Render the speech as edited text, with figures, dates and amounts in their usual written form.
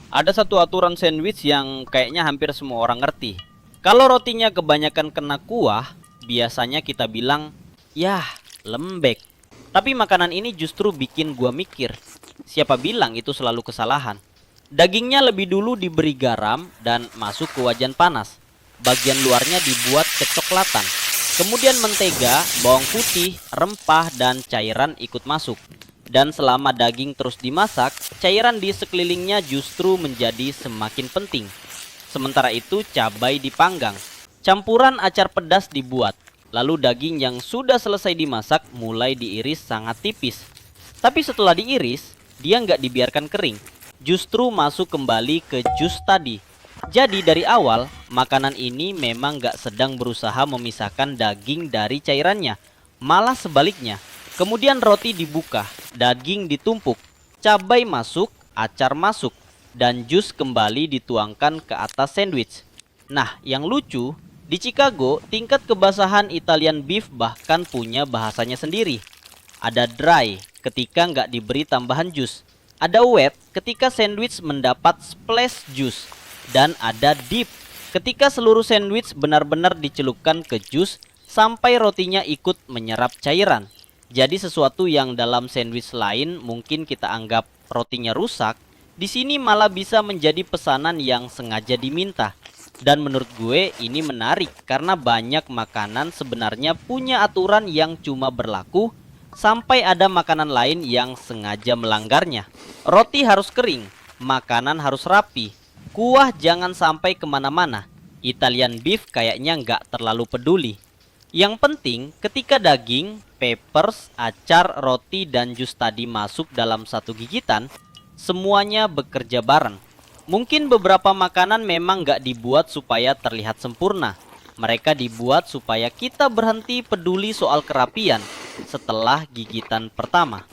Ada satu aturan sandwich yang kayaknya hampir semua orang ngerti. Kalau rotinya kebanyakan kena kuah, biasanya kita bilang, "Yah, lembek." Tapi makanan ini justru bikin gua mikir, siapa bilang itu selalu kesalahan? Dagingnya lebih dulu diberi garam dan masuk ke wajan panas. Bagian luarnya dibuat kecoklatan. Kemudian mentega, bawang putih, rempah, dan cairan ikut masuk. Dan selama daging terus dimasak, cairan di sekelilingnya justru menjadi semakin penting. Sementara itu cabai dipanggang, campuran acar pedas dibuat. Lalu daging yang sudah selesai dimasak mulai diiris sangat tipis. Tapi setelah diiris, dia nggak dibiarkan kering. Justru masuk kembali ke jus tadi. Jadi dari awal, makanan ini memang nggak sedang berusaha memisahkan daging dari cairannya. Malah sebaliknya. Kemudian roti dibuka, daging ditumpuk, cabai masuk, acar masuk, dan jus kembali dituangkan ke atas sandwich. Nah, yang lucu, di Chicago, tingkat kebasahan Italian beef bahkan punya bahasanya sendiri. Ada dry ketika nggak diberi tambahan jus. Ada wet ketika sandwich mendapat splash jus. Dan ada deep ketika seluruh sandwich benar-benar dicelupkan ke jus sampai rotinya ikut menyerap cairan. Jadi sesuatu yang dalam sandwich lain mungkin kita anggap rotinya rusak, di sini malah bisa menjadi pesanan yang sengaja diminta. Dan menurut gue ini menarik karena banyak makanan sebenarnya punya aturan yang cuma berlaku sampai ada makanan lain yang sengaja melanggarnya. Roti harus kering, makanan harus rapi, kuah jangan sampai kemana-mana. Italian beef kayaknya nggak terlalu peduli. Yang penting ketika daging, peppers, acar, roti, dan jus tadi masuk dalam satu gigitan, semuanya bekerja bareng. Mungkin beberapa makanan memang nggak dibuat supaya terlihat sempurna. Mereka dibuat supaya kita berhenti peduli soal kerapian setelah gigitan pertama.